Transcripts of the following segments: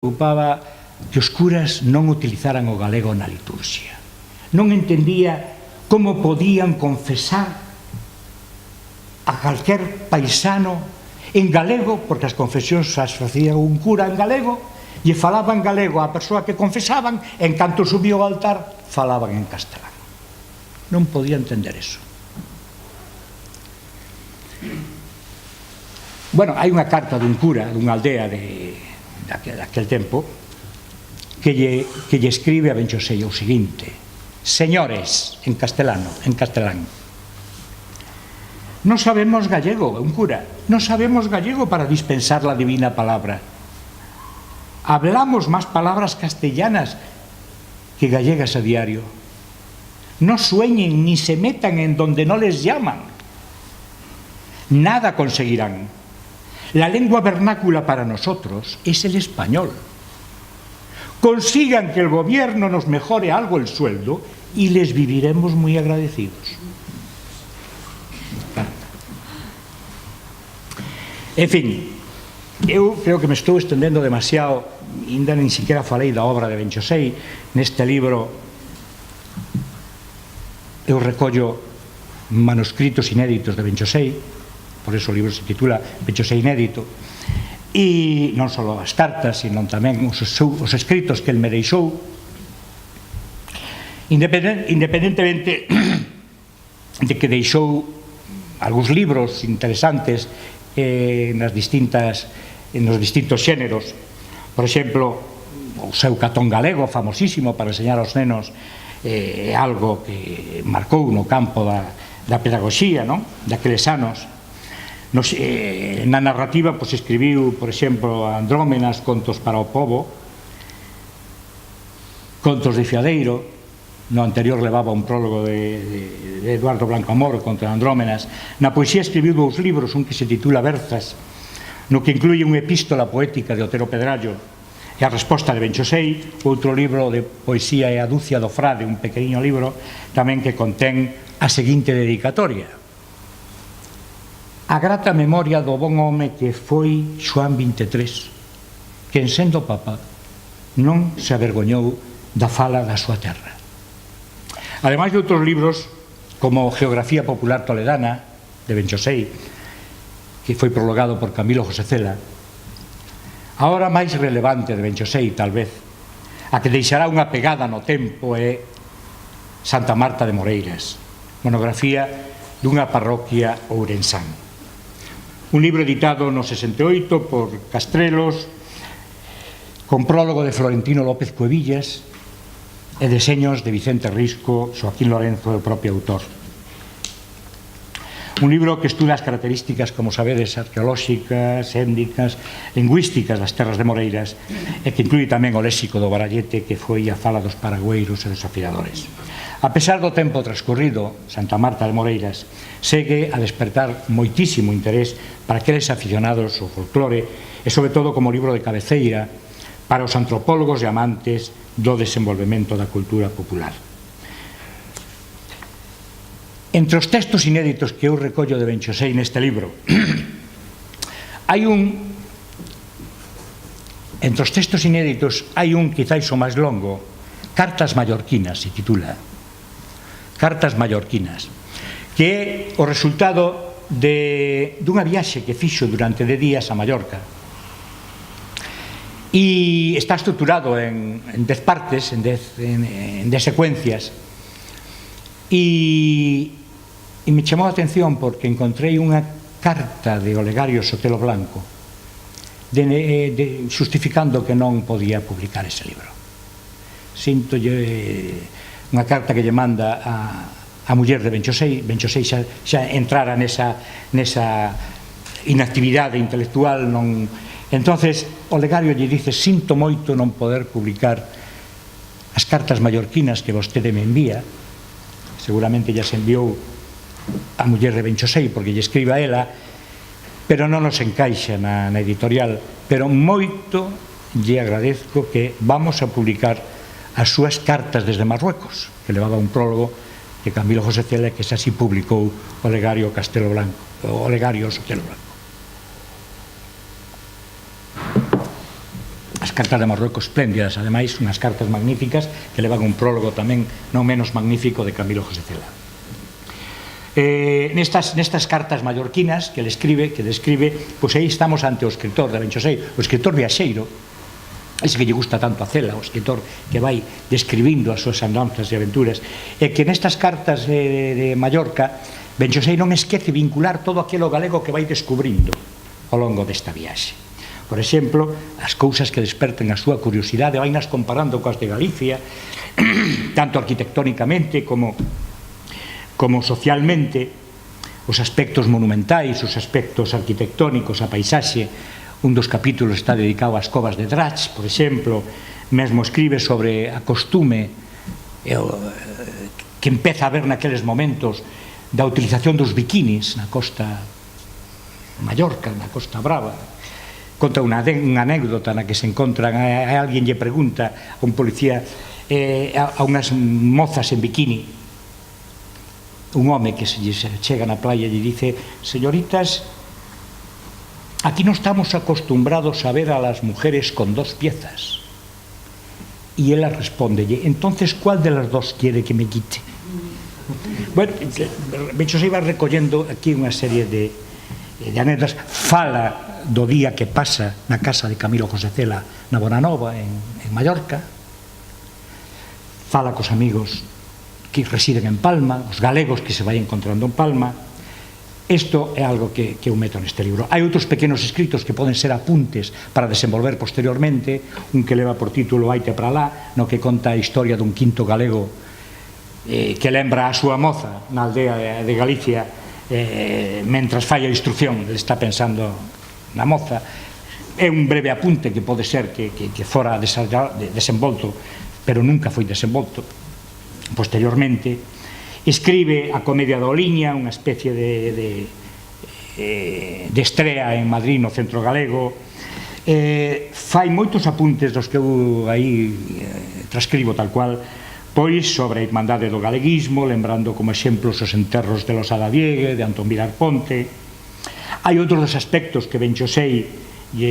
preocupaba que os curas non utilizaran o galego na liturxia. Non entendía como podían confesar a calquer paisano en galego, porque as confesións as facía un cura en galego, e falaban galego á persoa que confesaban, e en canto subiu ao altar, falaban en castelán. Non podía entender eso. Bueno, hai unha carta dun cura dunha aldea daquel tempo que lle escribe a Benchosei o seguinte: señores, en castelán, non sabemos gallego, un cura, non sabemos gallego para dispensar la divina palabra. Hablamos más palabras castellanas que gallegas a diario. No sueñen ni se metan en donde no les llaman. Nada conseguirán. La lengua vernácula para nosotros es el español. Consigan que el gobierno nos mejore algo el sueldo y les viviremos muy agradecidos. En fin, eu creo que me estou estendendo demasiado, ainda nin siquiera falei da obra de Benchosei. Neste libro eu recollo manuscritos inéditos de Benchosei, por eso o libro se titula Benchosei inédito, e non só as cartas, sino tamén os escritos que el me deixou, independentemente de que deixou algúns libros interesantes nos distintos xéneros. Por exemplo, o seu Catón galego, famosísimo para enseñar aos nenos, é algo que marcou no campo da pedagogía, daqueles anos. Na narrativa escribiu, por exemplo, Andrómenas, contos para o pobo, contos de Fiadeiro. No anterior levaba un prólogo de Eduardo Blanco Amor contra Andrómenas. Na poesía escribiu dous libros, un que se titula Berzas, no que incluye unha epístola poética de Otero Pedrallo e a resposta de Benchosei. Outro libro de poesía é A Dúcia do Frade, un pequeniño libro tamén que contén a seguinte dedicatoria: a grata memoria do bon home que foi Xoán 23, que en sendo papa non se avergoñou da fala da súa terra. Ademais de outros libros como Geografía Popular Toledana de Benchosei, que foi prologado por Camilo José Cela, a obra máis relevante de Benchosei, tal vez, a que deixará unha pegada no tempo, é Santa Marta de Moreiras, monografía dunha parroquia ourensán. Un libro editado no 68 por Castrelos, con prólogo de Florentino López Cuevillas e deseños de Vicente Risco, Xoaquín Lorenzo e o propio autor. Un libro que estuda as características, como sabedes, arqueolóxicas, étnicas, lingüísticas das terras de Moreiras, e que inclui tamén o léxico do barallete, que foi a fala dos paragüeiros e dos afiadores. A pesar do tempo transcorrido, Santa Marta de Moreiras segue a despertar moitísimo interés para aqueles aficionados ao folclore e, sobre todo, como libro de cabeceira para os antropólogos e amantes do desenvolvemento da cultura popular. Entre os textos inéditos que eu recollo de Benchosei neste libro, entre os textos inéditos hai un quizáis o máis longo, Cartas Mallorquinas, se titula. Cartas Mallorquinas, que é o resultado dunha viaxe que fixo durante 10 días a Mallorca, e está estruturado en 10 partes, en 10 secuencias, e me chamou a atención porque encontrei unha carta de Olegario Sotelo Blanco justificando que non podía publicar ese libro. Sintolle unha carta que lle manda a muller de Benchosei. Benchosei xa entrara nesa inactividade intelectual. Entonces Olegario lle dice: sinto moito non poder publicar as cartas mallorquinas que vostede me envía. Seguramente ya se enviou a muller de Benchosei porque lle escribe a ela, pero non nos encaixa na editorial. Pero moito lle agradezco que vamos a publicar as súas cartas desde Marruecos, que levaba un prólogo de Camilo José Cela, que así publicou Olegario Sotelo Blanco. cartas de Marruecos espléndidas, ademais unhas cartas magníficas que levan un prólogo tamén non menos magnífico de Camilo José Cela. Nestas cartas mallorquinas que describe, pois aí estamos ante o escritor de Benchosei, o escritor viaxeiro, ese que lle gusta tanto a Cela, o escritor que vai describindo as súas andanzas e aventuras, e que nestas cartas de Mallorca Benchosei non esquece vincular todo aquilo galego que vai descubrindo ao longo desta viaxe. Por exemplo, as cousas que desperten a súa curiosidade vainas comparando coas de Galicia, tanto arquitectónicamente como socialmente, os aspectos monumentais, os aspectos arquitectónicos, a paisaxe. Un dos capítulos está dedicado ás covas de Drach, por exemplo, mesmo escribe sobre a costume que empeza a ver naqueles momentos da utilización dos bikinis na costa Mallorca, na Costa Brava. Conta unha anécdota na que se encontran, alguén lle pregunta a un policía, a unhas mozas en bikini, un home que se chega na playa e lle dice: señoritas, aquí non estamos acostumbrados a ver a las mujeres con dos piezas. E ela respóndelle: entonces, ¿cuál de las dos quiere que me quite? Bueno, Benchosei va recollendo aquí unha serie de anécdotas. Fala do día que pasa na casa de Camilo José Cela na Bonanova, en Mallorca. Fala cos amigos que residen en Palma, os galegos que se vai encontrando en Palma. Isto é algo que eu meto neste libro. Hai outros pequenos escritos que poden ser apuntes para desenvolver posteriormente, un que leva por título Aite para lá, no que conta a historia dun quinto galego que lembra a súa moza na aldea de Galicia, mentras fai a instrucción, ele está pensando na moza. É un breve apunte que pode ser que fora desenvolto, pero nunca foi desenvolto posteriormente. Escribe a Comedia da Oliña, unha especie de estrea en Madrid, no Centro Galego. Fai moitos apuntes dos que eu aí transcribo tal cual, pois sobre a irmandade do galeguismo, lembrando como exemplos os enterros de Losada Diegue, de Antón Vilar Ponte. Hai outros dos aspectos que Benchosei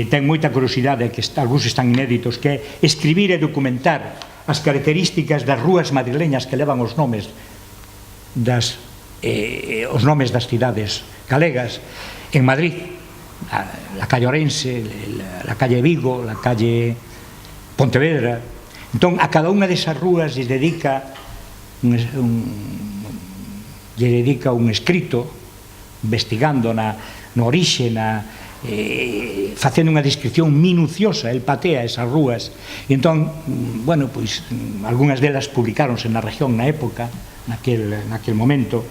ten moita curiosidade, que algúns están inéditos, que é escribir e documentar as características das rúas madrileñas que levan os nomes das cidades galegas. En Madrid, la calle Orense, la calle Vigo, la calle Pontevedra. Entón, a cada unha desas rúas lle dedica un escrito, investigando na orixe, facendo unha descripción minuciosa. El patea esas rúas. E entón, bueno, pois, algunhas delas publicáronse na región na época, naquel momento.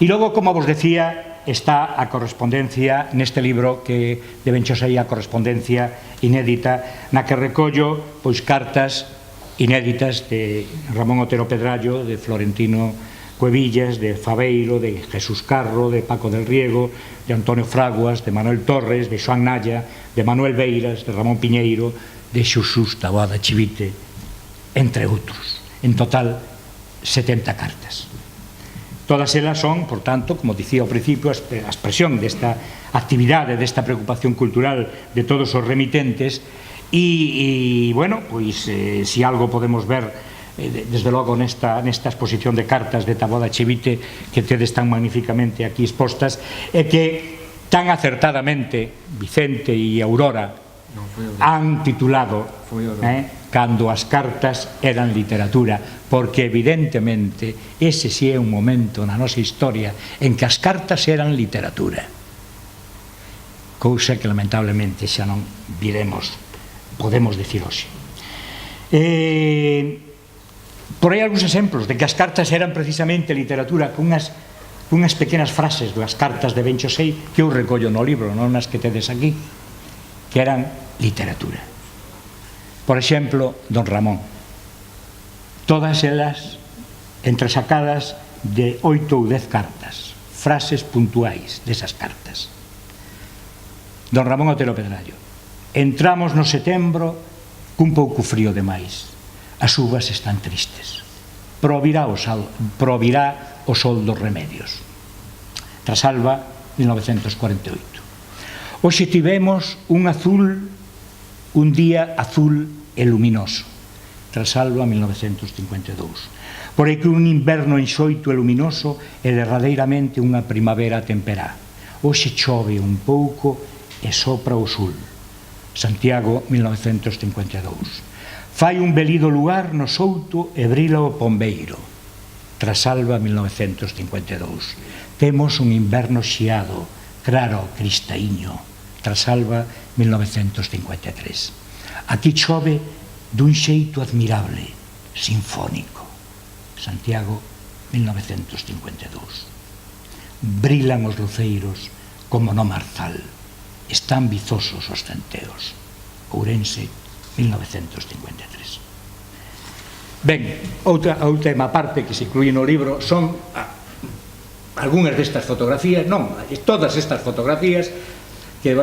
E logo, como vos decía, está a correspondencia neste libro que de Benchosei, a correspondencia inédita, na que recollo pois cartas inéditas de Ramón Otero Pedrallo, de Florentino Cuevillas, de Fabeiro, de Jesús Carro, de Paco del Riego, de Antonio Fraguas, de Manuel Torres, de Xoán Nalla, de Manuel Beiras, de Ramón Piñeiro, de Xusús Taboada Chivite, entre outros. En total, 70 cartas. Todas elas son, por tanto, como dicía ao principio, a expresión desta actividade, desta preocupación cultural de todos os remitentes. E bueno, pois, se algo podemos ver, desde logo, nesta exposición de cartas de Taboada Chivite, que tedes tan magníficamente aquí expostas, é que tan acertadamente Vicente e Aurora han titulado Cando as cartas eran literatura, porque evidentemente ese sí é un momento na nosa historia en que as cartas eran literatura, cousa que lamentablemente xa non podemos dicir hoxe. Por aí algúns exemplos de que as cartas eran precisamente literatura, con unhas pequenas frases das cartas de Benchosei que eu recollo no libro, non as que tedes aquí, que eran literatura. Por exemplo, Don Ramón, todas elas entresacadas de 8 ou 10 cartas, frases puntuais desas cartas. Don Ramón Otero Pedrallo: entramos no setembro cun pouco frío demais, as uvas están tristes, provirá o sol dos remedios. Trasalba, 1948. Hoxe tivemos un azul Un día azul e luminoso, Trasalba 1952. Por aí que un inverno enxoito e luminoso e derradeiramente unha primavera temperá. Hoxe chove un pouco e sopra o sul. Santiago 1952. Fai un belido lugar no souto e brila o pombeiro. Trasalba 1952. Temos un inverno xiado, claro, cristaíño. Trasalba 1953. Aquí chove dun xeito admirable, sinfónico. Santiago 1952. Brilan os luceiros como no marzal. Están vizosos os centeos. Ourense 1953. Ben, a última parte que se inclúe no libro son algunhas destas fotografías, non, todas estas fotografías que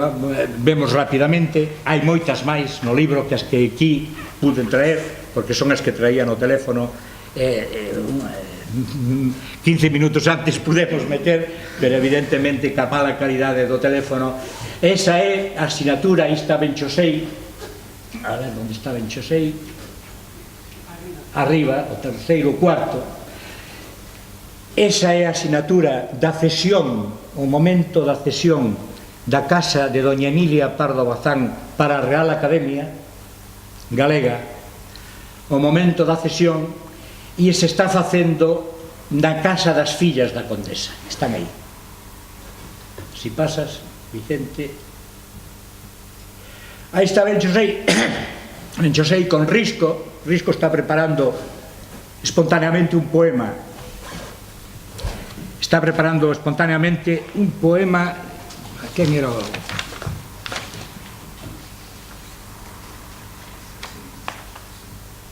vemos rapidamente. Hai moitas máis no libro que as que aquí pude traer, porque son as que traía no teléfono. 15 minutos antes pudemos meter, pero evidentemente ca mala calidade do teléfono. Esa é a asinatura, aí está Benchosei, a ver onde está Benchosei, arriba, o terceiro, o cuarto. Esa é a asinatura da cesión, o momento da cesión da casa de doña Emilia Pardo Bazán para a Real Academia Galega, o momento da cesión. E se está facendo na casa das fillas da condesa, están aí. Si pasas, Vicente, aí está Benchosei, Benchosei con Risco. Risco está preparando espontaneamente un poema, a quen era o...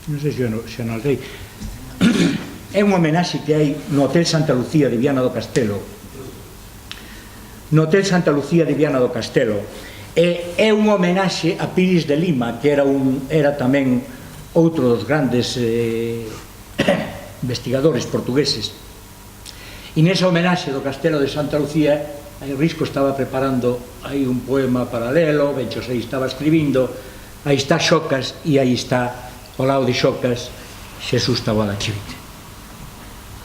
non sei se non sei. É un homenaxe que hai no Hotel Santa Lucía de Viana do Castelo. No Hotel Santa Lucía de Viana do Castelo. É un homenaxe a Piris de Lima, que era tamén outro dos grandes investigadores portugueses. E nesa homenaxe do Castelo de Santa Lucía, Risco estaba preparando aí un poema paralelo, Benchosei estaba escribindo, aí está Xocas, e aí está, ao lado de Xocas, Xesús Taboada Chivite.